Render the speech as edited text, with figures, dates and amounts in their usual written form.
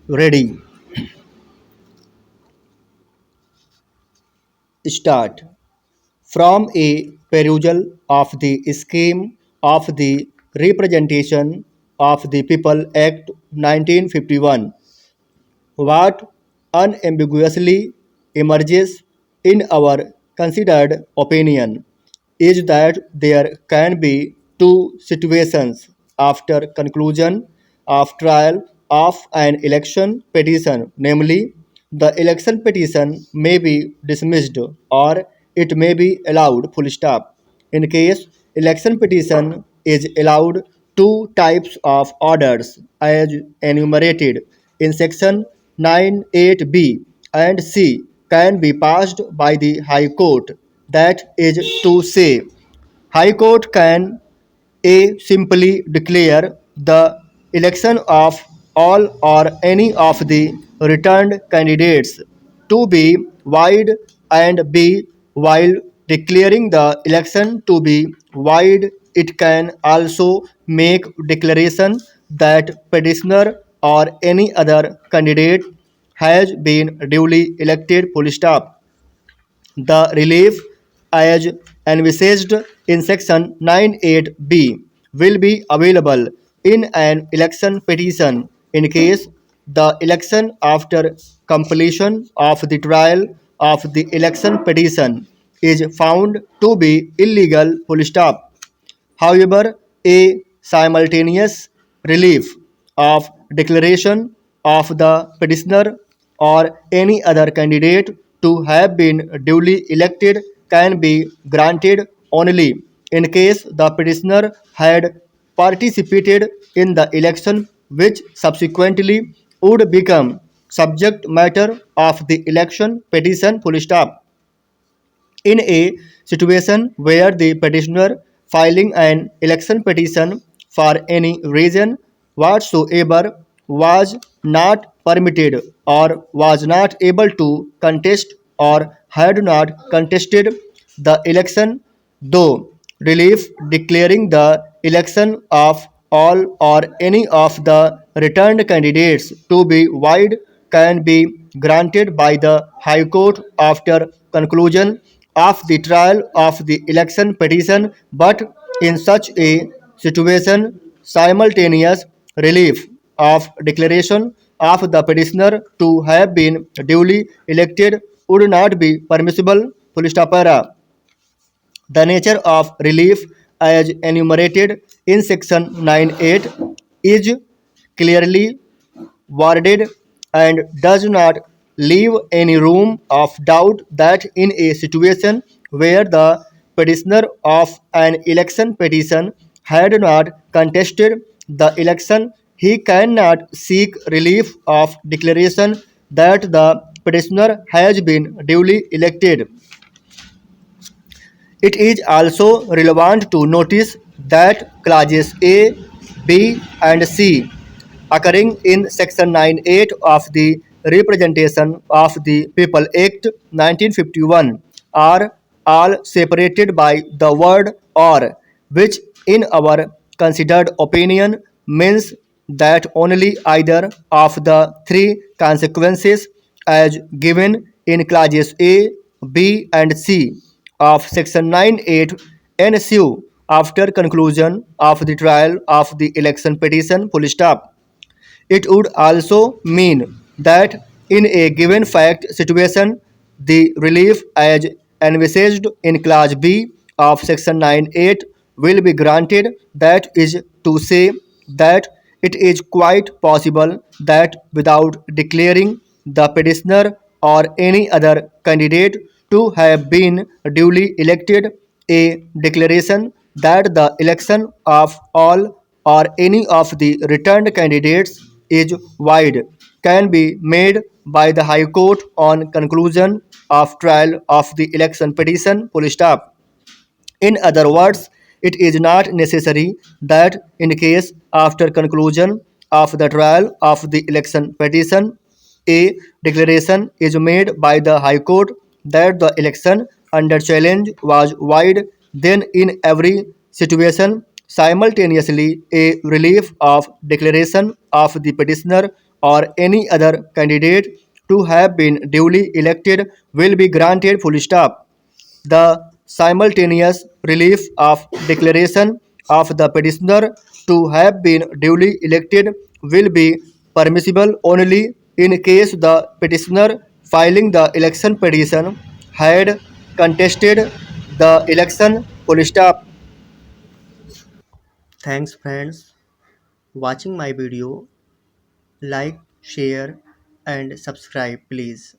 Ready. Start. From a perusal of the scheme of the Representation of the People Act 1951, what unambiguously emerges in our considered opinion is that there can be two situations after conclusion of trial of an election petition, namely, the election petition may be dismissed or it may be allowed full stop. In case election petition is allowed, two types of orders as enumerated in section 98B and C can be passed by the High Court. That is to say, High Court can a. Simply declare the election of all or any of the returned candidates to be void, and B. While declaring the election to be void, it can also make declaration that petitioner or any other candidate has been duly elected full stop. The relief, as envisaged in Section 98B, will be available in an election petition in case the election after completion of the trial of the election petition is found to be illegal full stop. However, a simultaneous relief of declaration of the petitioner or any other candidate to have been duly elected can be granted only in case the petitioner had participated in the election, which subsequently would become subject matter of the election petition full stop. In a situation where the petitioner filing an election petition for any reason whatsoever was not permitted or was not able to contest or had not contested the election, though relief declaring the election of all or any of the returned candidates to be void can be granted by the High Court after conclusion of the trial of the election petition, but in such a situation, simultaneous relief of declaration of the petitioner to have been duly elected would not be permissible. Full stop. The nature of relief as enumerated in section 98 is clearly worded and does not leave any room of doubt that in a situation where the petitioner of an election petition had not contested the election, he cannot seek relief of declaration that the petitioner has been duly elected. It is also relevant to notice that clauses A, B, and C occurring in section 98 of the Representation of the People Act 1951 are all separated by the word or, which in our considered opinion means that only either of the three consequences as given in clauses A, B, and C of section 98 ensue after conclusion of the trial of the election petition full stop. It would also mean that in a given fact situation, the relief as envisaged in Clause B of Section 98 will be granted. That is to say, that it is quite possible that without declaring the petitioner or any other candidate to have been duly elected, a declaration that the election of all or any of the returned candidates is void can be made by the High Court on conclusion of trial of the election petition full stop. In other words, it is not necessary that in case after conclusion of the trial of the election petition, a declaration is made by the High Court that the election under challenge was void, then in every situation simultaneously a relief of declaration of the petitioner or any other candidate to have been duly elected will be granted full stop. The simultaneous relief of declaration of the petitioner to have been duly elected will be permissible only in case the petitioner filing the election petition had contested the election full stop. Thanks friends watching my video. Like, share and subscribe please.